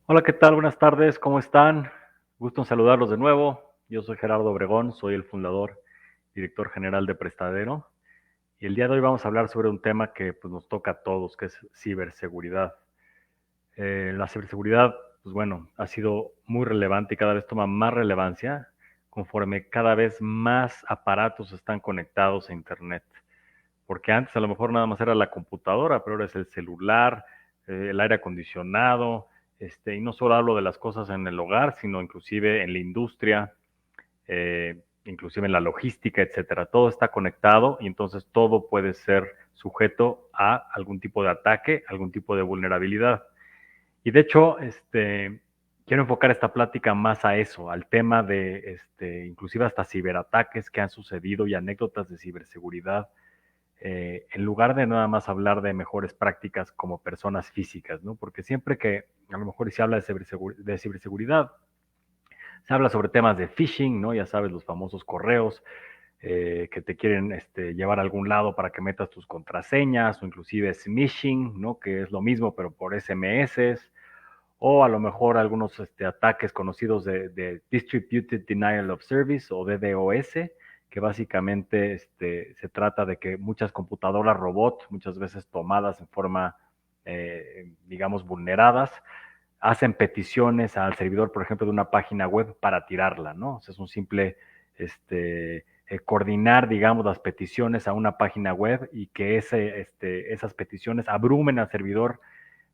Hola, ¿qué tal? Buenas tardes, ¿cómo están? Gusto en saludarlos de nuevo. Yo soy Gerardo Obregón, soy el fundador, director general de Prestadero. Y el día de hoy vamos a hablar sobre un tema que pues, nos toca a todos, que es ciberseguridad. La ciberseguridad, pues bueno, ha sido muy relevante y cada vez toma más relevancia conforme cada vez más aparatos están conectados a Internet. Porque antes a lo mejor nada más era la computadora, pero ahora es el celular, el aire acondicionado, y no solo hablo de las cosas en el hogar, sino inclusive en la industria, inclusive en la logística, etcétera. Todo está conectado y entonces todo puede ser sujeto a algún tipo de ataque, algún tipo de vulnerabilidad. Y de hecho, quiero enfocar esta plática más a eso, al tema de, inclusive hasta ciberataques que han sucedido y anécdotas de ciberseguridad, en lugar de nada más hablar de mejores prácticas como personas físicas, ¿no? Porque siempre que a lo mejor se habla de ciberseguridad, se habla sobre temas de phishing, ¿no? Ya sabes, los famosos correos que te quieren llevar a algún lado para que metas tus contraseñas, o inclusive smishing, ¿no? Que es lo mismo, pero por SMS, o a lo mejor algunos ataques conocidos de Distributed Denial of Service o DDoS, que básicamente se trata de que muchas computadoras robot, muchas veces tomadas en forma, digamos, vulneradas, hacen peticiones al servidor, por ejemplo, de una página web para tirarla, ¿no? O sea, es un simple coordinar, digamos, las peticiones a una página web y que esas peticiones abrumen al servidor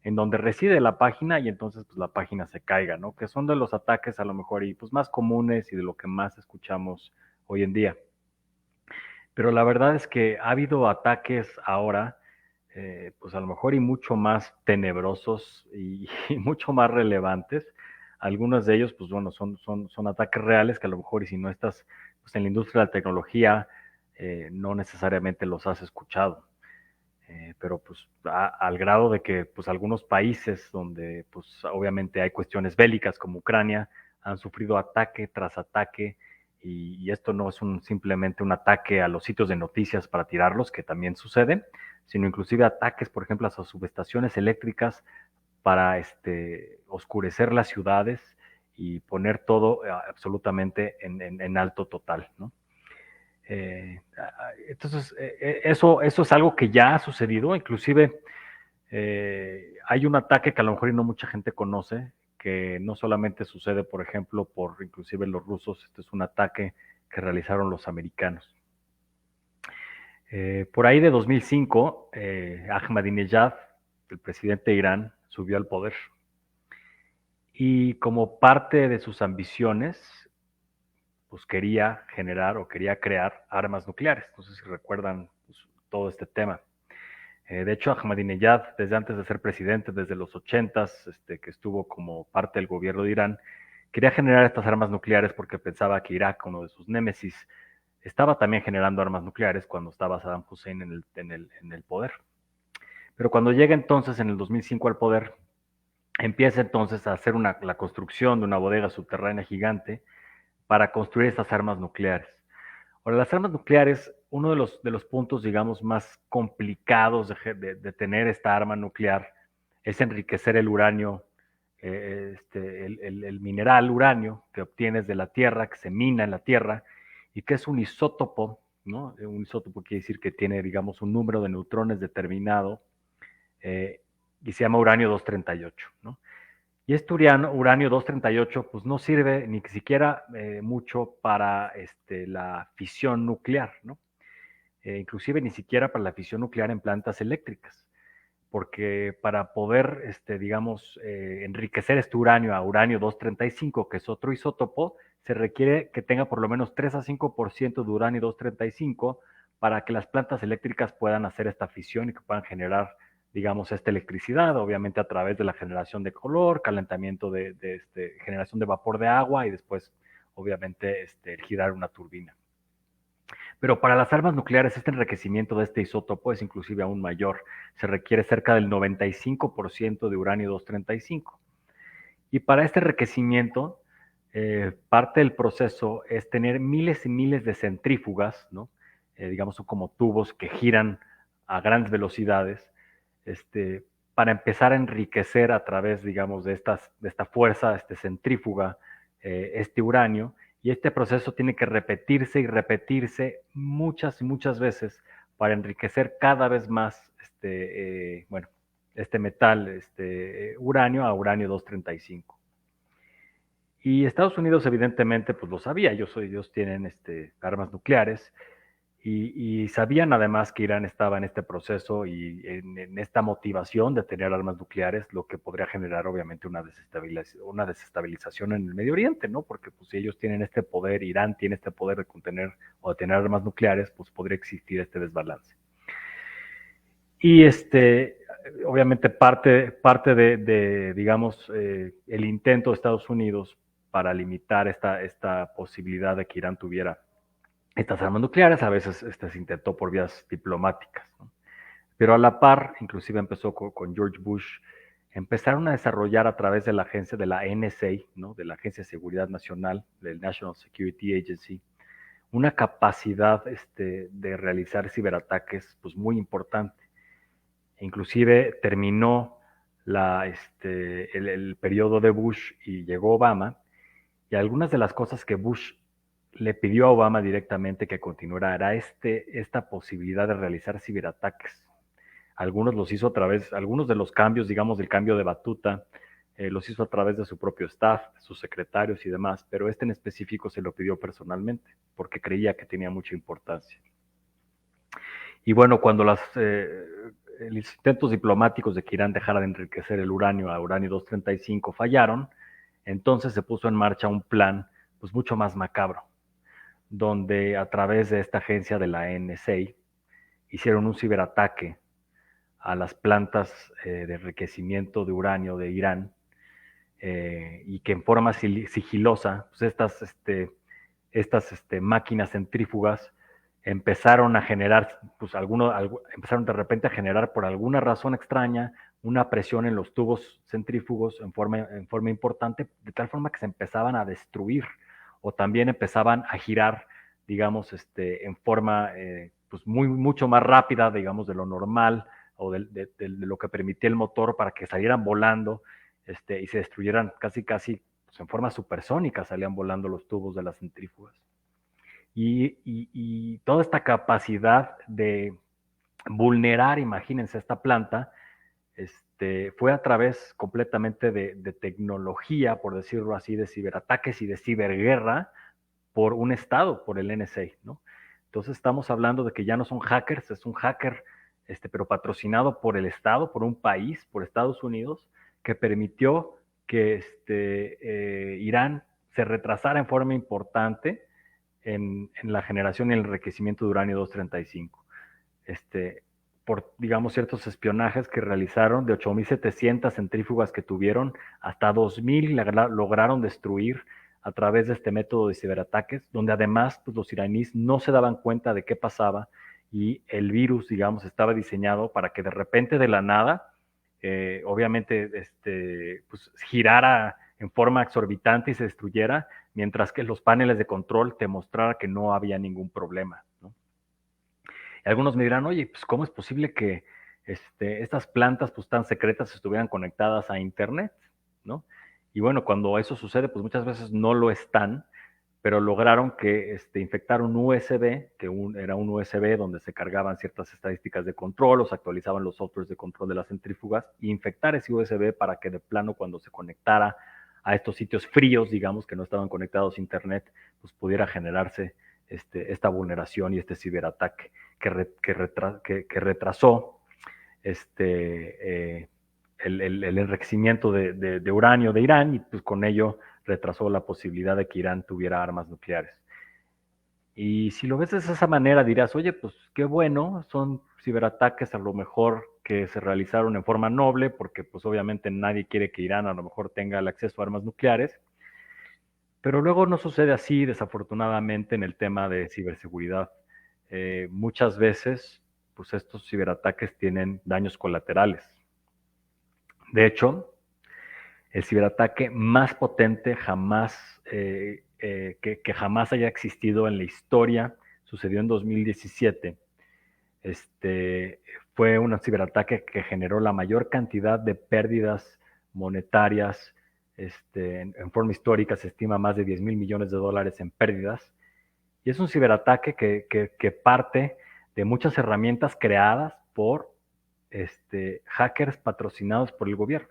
en donde reside la página y entonces pues la página se caiga, ¿no? Que son de los ataques a lo mejor y pues más comunes y de lo que más escuchamos hoy en día. Pero la verdad es que ha habido ataques ahora, pues a lo mejor y mucho más tenebrosos y mucho más relevantes. Algunos de ellos, pues bueno, son ataques reales que a lo mejor y si no estás pues, en la industria de la tecnología, no necesariamente los has escuchado. Pero pues al grado de que pues algunos países donde pues obviamente hay cuestiones bélicas como Ucrania han sufrido ataque tras ataque y esto no es simplemente un ataque a los sitios de noticias para tirarlos, que también sucede, sino inclusive ataques, por ejemplo, a sus subestaciones eléctricas para oscurecer las ciudades y poner todo absolutamente en alto total, ¿no? Entonces, eso es algo que ya ha sucedido, inclusive hay un ataque que a lo mejor no mucha gente conoce, que no solamente sucede, por ejemplo, por inclusive los rusos, este es un ataque que realizaron los americanos. Por ahí de 2005, Ahmadinejad, el presidente de Irán, subió al poder y como parte de sus ambiciones, pues quería generar o quería crear armas nucleares. No sé si recuerdan pues, todo este tema. De hecho, Ahmadinejad, desde antes de ser presidente, desde los 80s, que estuvo como parte del gobierno de Irán, quería generar estas armas nucleares porque pensaba que Irak, uno de sus némesis, estaba también generando armas nucleares cuando estaba Saddam Hussein en el poder. Pero cuando llega entonces en el 2005 al poder, empieza entonces a hacer la construcción de una bodega subterránea gigante para construir estas armas nucleares. Ahora, las armas nucleares, uno de los puntos, digamos, más complicados de tener esta arma nuclear es enriquecer el uranio, el mineral uranio que obtienes de la Tierra, que se mina en la Tierra, y que es un isótopo, ¿no? Un isótopo quiere decir que tiene, digamos, un número de neutrones determinado, y se llama uranio 238, ¿no? Y este uranio 238 pues no sirve ni siquiera mucho para la fisión nuclear, ¿no? Inclusive ni siquiera para la fisión nuclear en plantas eléctricas, porque para poder, digamos, enriquecer este uranio a uranio 235, que es otro isótopo, se requiere que tenga por lo menos 3 a 5% de uranio 235 para que las plantas eléctricas puedan hacer esta fisión y que puedan generar, digamos, esta electricidad, obviamente a través de la generación de calor, calentamiento de generación de vapor de agua y después, obviamente, girar una turbina. Pero para las armas nucleares, este enriquecimiento de este isótopo es inclusive aún mayor. Se requiere cerca del 95% de uranio 235. Y para este enriquecimiento, parte del proceso es tener miles y miles de centrífugas, ¿no? Digamos, son como tubos que giran a grandes velocidades, para empezar a enriquecer a través, digamos, de esta fuerza centrífuga, este uranio, y este proceso tiene que repetirse y repetirse muchas y muchas veces para enriquecer cada vez más este metal, uranio a uranio 235. Y Estados Unidos evidentemente pues lo sabía, ellos tienen armas nucleares y sabían además que Irán estaba en este proceso y en esta motivación de tener armas nucleares, lo que podría generar obviamente una desestabilización en el Medio Oriente, ¿no? Porque pues si ellos tienen este poder, Irán tiene este poder de contener o de tener armas nucleares, pues podría existir este desbalance. Y obviamente parte de digamos, el intento de Estados Unidos para limitar esta posibilidad de que Irán tuviera estas armas nucleares, a veces se intentó por vías diplomáticas, ¿no? Pero a la par, inclusive empezó con George Bush, empezaron a desarrollar a través de la agencia de la NSA, ¿no? De la Agencia de Seguridad Nacional, del National Security Agency, una capacidad de realizar ciberataques pues, muy importante. Inclusive terminó el periodo de Bush y llegó Obama, y algunas de las cosas que Bush le pidió a Obama directamente que continuara era esta posibilidad de realizar ciberataques. Algunos de los cambios, digamos, del cambio de batuta, los hizo a través de su propio staff, de sus secretarios y demás, pero en específico se lo pidió personalmente, porque creía que tenía mucha importancia. Y bueno, cuando los intentos diplomáticos de que Irán dejara de enriquecer el uranio a uranio 235 fallaron, entonces se puso en marcha un plan pues mucho más macabro, donde a través de esta agencia de la NSA hicieron un ciberataque a las plantas de enriquecimiento de uranio de Irán, y que en forma sigilosa, pues estas máquinas centrífugas empezaron a generar, pues empezaron de repente a generar por alguna razón extraña una presión en los tubos centrífugos en forma importante, de tal forma que se empezaban a destruir o también empezaban a girar, digamos, en forma pues mucho más rápida, digamos, de lo normal o de lo que permitía el motor para que salieran volando y se destruyeran casi pues en forma supersónica, salían volando los tubos de las centrífugas. Y toda esta capacidad de vulnerar, imagínense, esta planta, fue a través completamente de tecnología, por decirlo así, de ciberataques y de ciberguerra por un Estado, por el NSA, ¿no? Entonces estamos hablando de que ya no son hackers, es un hacker, pero patrocinado por el Estado, por un país, por Estados Unidos, que permitió que Irán se retrasara en forma importante en la generación y el enriquecimiento de uranio 235. Por, digamos, ciertos espionajes que realizaron, de 8.700 centrífugas que tuvieron, hasta 2.000 lograron destruir a través de este método de ciberataques, donde además pues, los iraníes no se daban cuenta de qué pasaba y el virus, digamos, estaba diseñado para que de repente de la nada, obviamente, pues, girara en forma exorbitante y se destruyera, mientras que los paneles de control te mostrara que no había ningún problema, ¿no? Y algunos me dirán, oye, pues ¿cómo es posible que estas plantas pues tan secretas estuvieran conectadas a internet, ¿no? Y bueno, cuando eso sucede, pues muchas veces no lo están, pero lograron que infectar un USB, era un USB donde se cargaban ciertas estadísticas de control, o se actualizaban los softwares de control de las centrífugas, e infectar ese USB para que de plano cuando se conectara a estos sitios fríos, digamos, que no estaban conectados a internet, pues pudiera generarse esta vulneración y este ciberataque que retrasó el enriquecimiento de uranio de Irán y pues con ello retrasó la posibilidad de que Irán tuviera armas nucleares. Y si lo ves de esa manera dirás, oye, pues qué bueno, son ciberataques a lo mejor que se realizaron en forma noble, porque pues obviamente nadie quiere que Irán a lo mejor tenga el acceso a armas nucleares, pero luego no sucede así, desafortunadamente, en el tema de ciberseguridad. Muchas veces, pues estos ciberataques tienen daños colaterales. De hecho, el ciberataque más potente que jamás haya existido en la historia sucedió en 2017. fue un ciberataque que generó la mayor cantidad de pérdidas monetarias. En forma histórica se estima más de 10 mil millones de dólares en pérdidas. Y es un ciberataque que parte de muchas herramientas creadas por hackers patrocinados por el gobierno.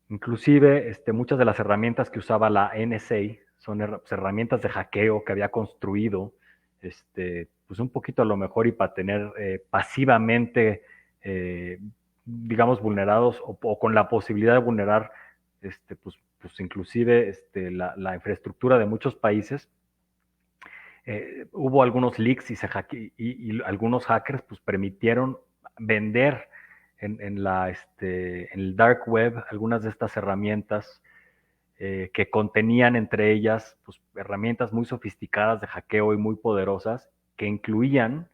Inclusive muchas de las herramientas que usaba la NSA son herramientas de hackeo que había construido pues un poquito a lo mejor y para tener pasivamente, digamos, vulnerados o con la posibilidad de vulnerar pues inclusive la infraestructura de muchos países. Hubo algunos leaks y algunos hackers pues permitieron vender en el dark web algunas de estas herramientas que contenían entre ellas pues, herramientas muy sofisticadas de hackeo y muy poderosas que incluían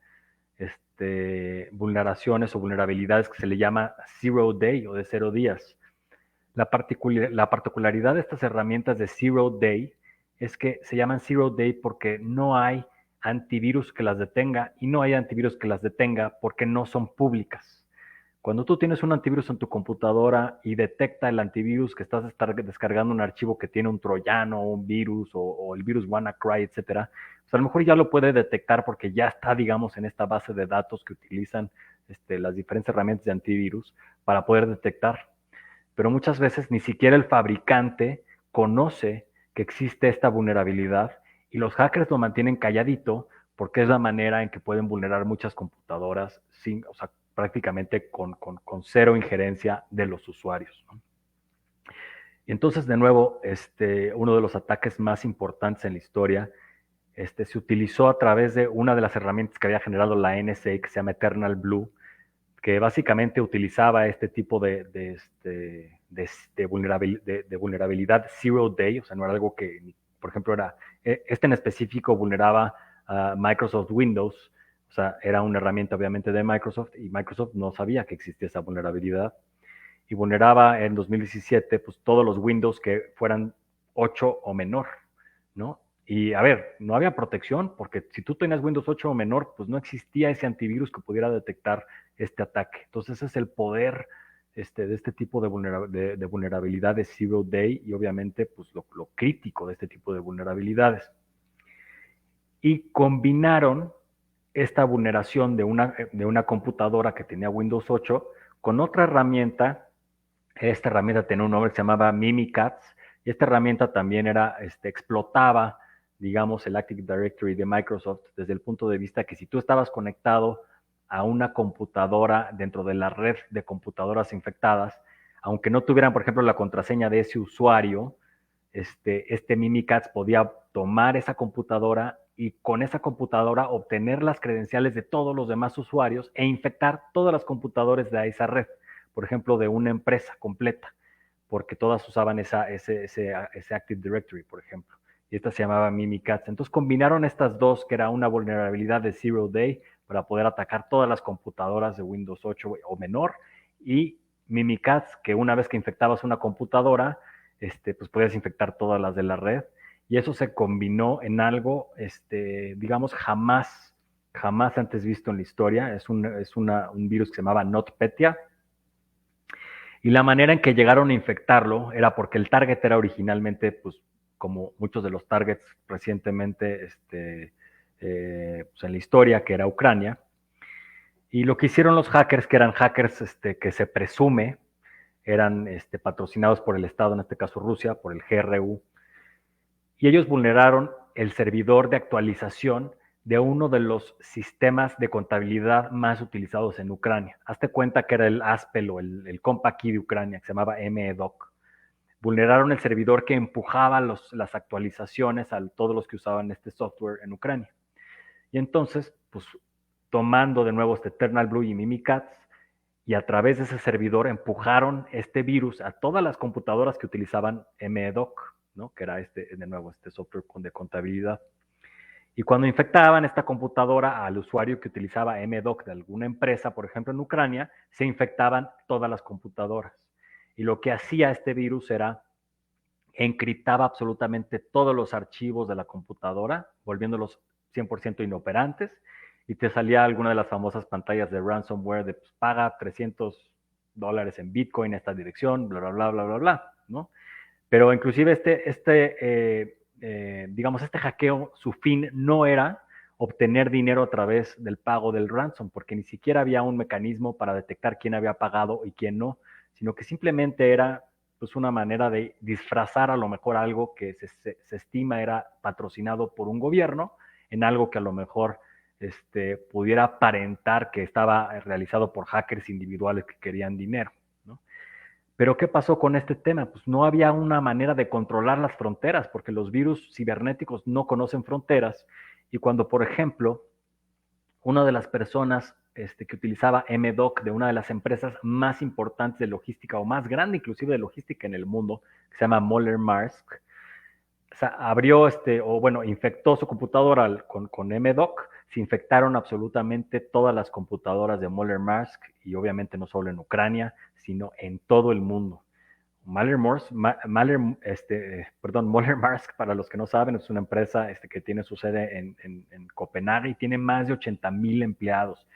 vulneraciones o vulnerabilidades que se le llama zero day o de 0 días. La particularidad de estas herramientas de zero day es que se llaman zero day porque no hay antivirus que las detenga y no hay antivirus que las detenga porque no son públicas. Cuando tú tienes un antivirus en tu computadora y detecta el antivirus que estás descargando un archivo que tiene un troyano, un virus o el virus WannaCry, etcétera, pues a lo mejor ya lo puede detectar porque ya está, digamos, en esta base de datos que utilizan las diferentes herramientas de antivirus para poder detectar. Pero muchas veces ni siquiera el fabricante conoce que existe esta vulnerabilidad y los hackers lo mantienen calladito porque es la manera en que pueden vulnerar muchas computadoras sin, o sea, prácticamente con cero injerencia de los usuarios, ¿no? Y entonces, de nuevo, uno de los ataques más importantes en la historia se utilizó a través de una de las herramientas que había generado la NSA, que se llama Eternal Blue, que básicamente utilizaba este tipo de vulnerabilidad zero day, o sea, no era algo que, por ejemplo, en específico vulneraba a Microsoft Windows, o sea, era una herramienta obviamente de Microsoft y Microsoft no sabía que existía esa vulnerabilidad y vulneraba en 2017 pues todos los Windows que fueran 8 o menor, ¿no? Y a ver, no había protección porque si tú tenías Windows 8 o menor, pues no existía ese antivirus que pudiera detectar este ataque. Entonces ese es el poder de este tipo de vulnerabilidad de Zero Day y obviamente pues lo crítico de este tipo de vulnerabilidades. Y combinaron esta vulneración de una computadora que tenía Windows 8 con otra herramienta. Esta herramienta tenía un nombre que se llamaba Mimikatz y esta herramienta también explotaba, digamos, el Active Directory de Microsoft desde el punto de vista que si tú estabas conectado a una computadora dentro de la red de computadoras infectadas, aunque no tuvieran, por ejemplo, la contraseña de ese usuario, Mimikatz podía tomar esa computadora y con esa computadora obtener las credenciales de todos los demás usuarios e infectar todas las computadoras de esa red, por ejemplo, de una empresa completa, porque todas usaban ese Active Directory, por ejemplo. Y esta se llamaba Mimikatz. Entonces combinaron estas dos, que era una vulnerabilidad de Zero Day para poder atacar todas las computadoras de Windows 8 o menor, y Mimikatz, que una vez que infectabas una computadora, pues podías infectar todas las de la red. Y eso se combinó en algo, digamos, jamás antes visto en la historia. Es un virus que se llamaba NotPetya. Y la manera en que llegaron a infectarlo era porque el target era originalmente, pues, como muchos de los targets recientemente pues en la historia, que era Ucrania. Y lo que hicieron los hackers, que eran hackers que se presume eran patrocinados por el Estado, en este caso Rusia, por el GRU, y ellos vulneraron el servidor de actualización de uno de los sistemas de contabilidad más utilizados en Ucrania. Hazte cuenta que era el ASPEL o el CompaKey de Ucrania, que se llamaba MEDOC. Vulneraron el servidor que empujaba las actualizaciones a todos los que usaban este software en Ucrania. Y entonces, pues, tomando de nuevo Eternal Blue y Mimikatz, y a través de ese servidor empujaron este virus a todas las computadoras que utilizaban MEDOC, ¿no? Que era de nuevo, este software de contabilidad. Y cuando infectaban esta computadora al usuario que utilizaba MEDOC de alguna empresa, por ejemplo en Ucrania, se infectaban todas las computadoras. Y lo que hacía este virus era encriptaba absolutamente todos los archivos de la computadora, volviéndolos 100% inoperantes, y te salía alguna de las famosas pantallas de ransomware de pues, paga $300 en Bitcoin a esta dirección, bla, bla, bla, bla, bla, bla, ¿no? Pero inclusive digamos, este hackeo, su fin no era obtener dinero a través del pago del ransom, porque ni siquiera había un mecanismo para detectar quién había pagado y quién no, sino que simplemente era pues una manera de disfrazar a lo mejor algo que se estima era patrocinado por un gobierno en algo que a lo mejor pudiera aparentar que estaba realizado por hackers individuales que querían dinero, ¿no? Pero ¿qué pasó con este tema? Pues no había una manera de controlar las fronteras, porque los virus cibernéticos no conocen fronteras. Y cuando, por ejemplo, una de las personas que utilizaba MDoc de una de las empresas más importantes de logística, o más grande inclusive de logística en el mundo, que se llama Moller Maersk, o sea, abrió infectó su computadora con MDoc, se infectaron absolutamente todas las computadoras de Moller Maersk, y obviamente no solo en Ucrania, sino en todo el mundo. Moller Maersk, para los que no saben, es una empresa que tiene su sede en Copenhague y tiene más de 80,000 empleados.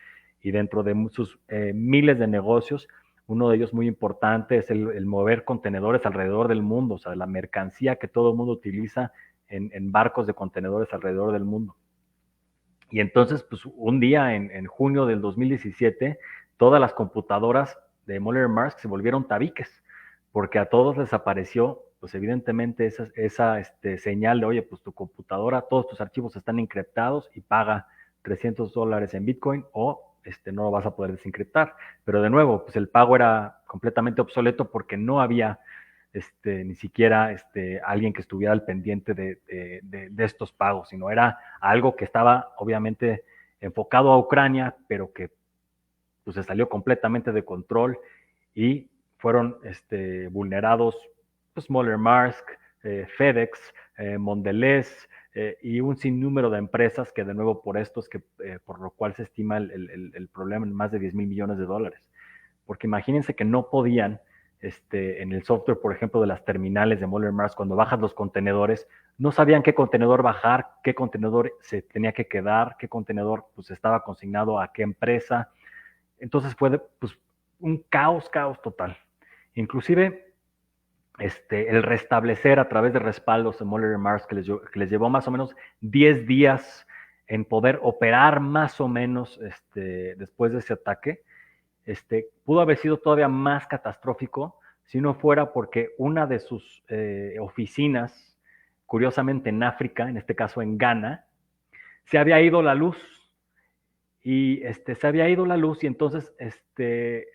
Y dentro de sus miles de negocios, uno de ellos muy importante es el mover contenedores alrededor del mundo, o sea, la mercancía que todo el mundo utiliza en barcos de contenedores alrededor del mundo. Y entonces, pues un día en junio del 2017, todas las computadoras de Moller Maersk se volvieron tabiques, porque a todos les apareció, pues evidentemente esa señal de, oye, pues tu computadora, todos tus archivos están encriptados y paga $300 en Bitcoin o no lo vas a poder desencriptar. Pero de nuevo, pues el pago era completamente obsoleto porque no había ni siquiera alguien que estuviera al pendiente de estos pagos, sino era algo que estaba obviamente enfocado a Ucrania, pero que pues, se salió completamente de control y fueron vulnerados pues, Moller Maersk, FedEx, Mondelez y un sinnúmero de empresas que de nuevo por esto es que por lo cual se estima el problema en más de 10 mil millones de dólares. Porque imagínense que no podían en el software, por ejemplo, de las terminales de Moller Maersk, cuando bajas los contenedores, no sabían qué contenedor bajar, qué contenedor se tenía que quedar, qué contenedor pues, estaba consignado a qué empresa. Entonces fue pues, un caos total. Inclusive el restablecer a través de respaldos de Moller Maersk que les llevó más o menos 10 días en poder operar más o menos después de ese ataque, pudo haber sido todavía más catastrófico si no fuera porque una de sus oficinas, curiosamente en África, en este caso en Ghana, se había ido la luz. Y se había ido la luz y entonces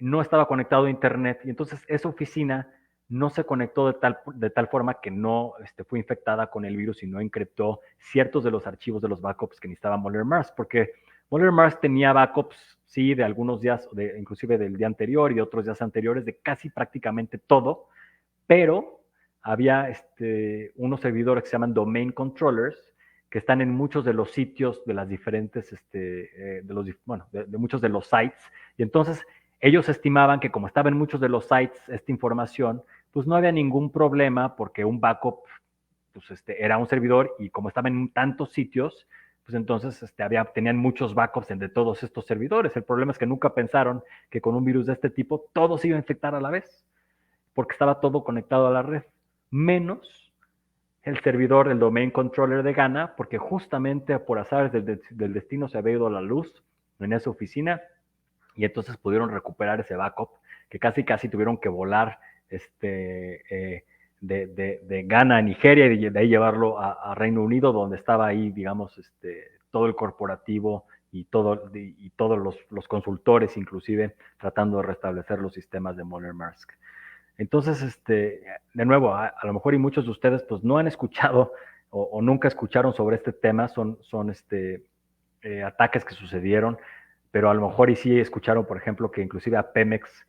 no estaba conectado a internet. Y entonces esa oficina no se conectó de tal forma que no fue infectada con el virus y no encriptó ciertos de los archivos de los backups que necesitaba Moller Maersk, porque Moller Maersk tenía backups, sí, de algunos días, inclusive del día anterior y de otros días anteriores, de casi prácticamente todo, pero había unos servidores que se llaman domain controllers, que están en muchos de los sitios de las diferentes, de muchos de los sites, y entonces ellos estimaban que como estaba en muchos de los sites esta información, pues no había ningún problema porque un backup pues, era un servidor y como estaba en tantos sitios, pues entonces tenían muchos backups de todos estos servidores. El problema es que nunca pensaron que con un virus de este tipo todo se iba a infectar a la vez, porque estaba todo conectado a la red, menos el servidor, el domain controller de Ghana, porque justamente por azares del destino se había ido a la luz en esa oficina y entonces pudieron recuperar ese backup que casi tuvieron que volar de Ghana a Nigeria y de ahí llevarlo a Reino Unido, donde estaba ahí, digamos, todo el corporativo y todos los consultores, inclusive, tratando de restablecer los sistemas de Moller Maersk. Entonces, de nuevo, a lo mejor y muchos de ustedes pues no han escuchado o nunca escucharon sobre este tema, son ataques que sucedieron, pero a lo mejor y sí escucharon, por ejemplo, que inclusive a Pemex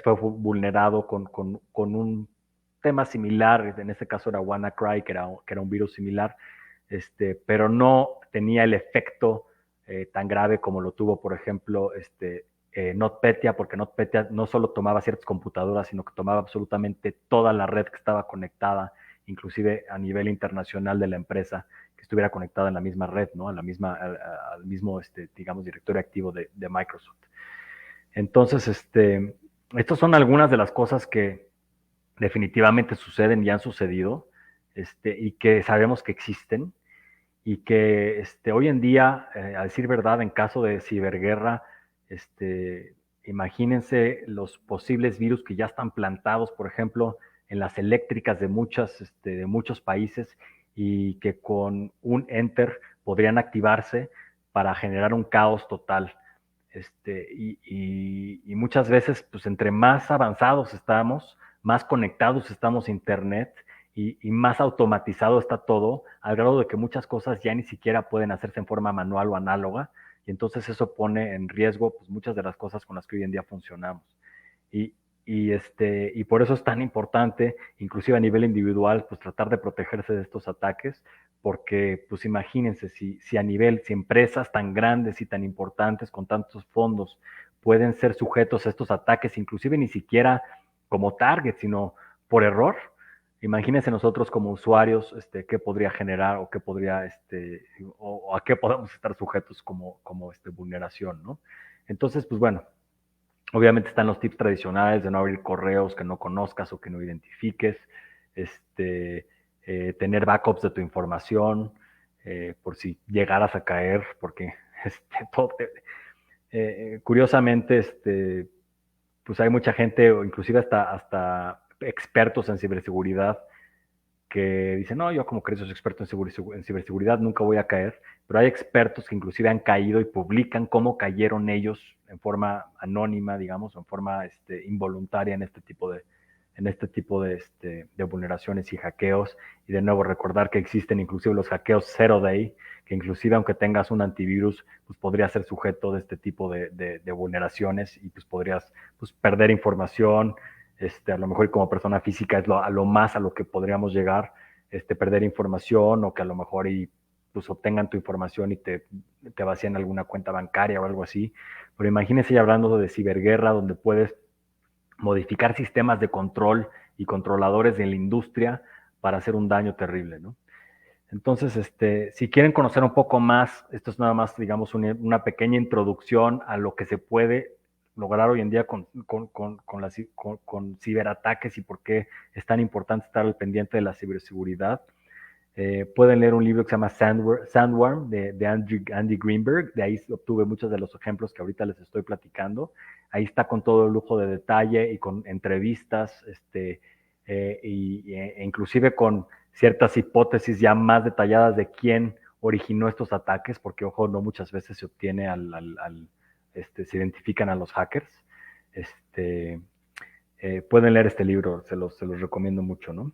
fue vulnerado con un tema similar, en este caso era WannaCry, que era un virus similar, pero no tenía el efecto tan grave como lo tuvo, por ejemplo, NotPetya, porque NotPetya no solo tomaba ciertas computadoras, sino que tomaba absolutamente toda la red que estaba conectada, inclusive a nivel internacional de la empresa, que estuviera conectada en la misma red, ¿no? A la misma, al mismo, digamos, directorio activo de Microsoft. Entonces, estas son algunas de las cosas que definitivamente suceden y han sucedido, y que sabemos que existen, y que hoy en día, a decir verdad, en caso de ciberguerra, imagínense los posibles virus que ya están plantados, por ejemplo, en las eléctricas de muchos países, y que con un enter podrían activarse para generar un caos total. Y muchas veces, pues entre más avanzados estamos, más conectados estamos a Internet, y más automatizado está todo, al grado de que muchas cosas ya ni siquiera pueden hacerse en forma manual o análoga, y entonces eso pone en riesgo, pues, muchas de las cosas con las que hoy en día funcionamos. Y, y por eso es tan importante, inclusive a nivel individual, pues tratar de protegerse de estos ataques, porque pues imagínense, si a nivel, si empresas tan grandes y tan importantes con tantos fondos pueden ser sujetos a estos ataques, inclusive ni siquiera como target, sino por error. Imagínense nosotros como usuarios, qué podría generar, o qué podría, o a qué podemos estar sujetos como vulneración, ¿no? Entonces, pues bueno, obviamente están los tips tradicionales de no abrir correos que no conozcas o que no identifiques, tener backups de tu información, por si llegaras a caer, porque todo, curiosamente, pues hay mucha gente, o inclusive hasta expertos en ciberseguridad, que dicen, no, yo como que soy experto en ciberseguridad, nunca voy a caer, pero hay expertos que inclusive han caído y publican cómo cayeron ellos en forma anónima, digamos, o en forma involuntaria en este tipo de vulneraciones y hackeos. Y de nuevo recordar que existen inclusive los hackeos zero day, que inclusive aunque tengas un antivirus, pues podrías ser sujeto de este tipo de vulneraciones, y pues podrías, pues, perder información. A lo mejor como persona física es a lo más a lo que podríamos llegar, perder información, o que a lo mejor pues obtengan tu información y te vacían alguna cuenta bancaria o algo así. Pero imagínense ya hablando de ciberguerra, donde puedes modificar sistemas de control y controladores de la industria para hacer un daño terrible, ¿no? Entonces, si quieren conocer un poco más, esto es nada más, digamos, una pequeña introducción a lo que se puede lograr hoy en día con ciberataques, y por qué es tan importante estar al pendiente de la ciberseguridad. Pueden leer un libro que se llama Sandworm de Andy Greenberg. De ahí obtuve muchos de los ejemplos que ahorita les estoy platicando. Ahí está con todo el lujo de detalle y con entrevistas, e inclusive con ciertas hipótesis ya más detalladas de quién originó estos ataques, porque ojo, no muchas veces se obtiene se identifican a los hackers. Pueden leer este libro, se los recomiendo mucho, ¿no?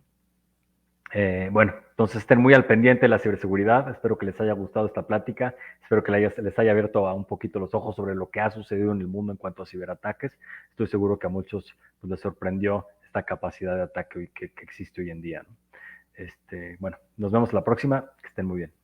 Bueno, entonces estén muy al pendiente de la ciberseguridad. Espero que les haya gustado esta plática. Espero que les haya abierto un poquito los ojos sobre lo que ha sucedido en el mundo en cuanto a ciberataques. Estoy seguro que a muchos, pues, les sorprendió esta capacidad de ataque que existe hoy en día, ¿no? Bueno, nos vemos la próxima. Que estén muy bien.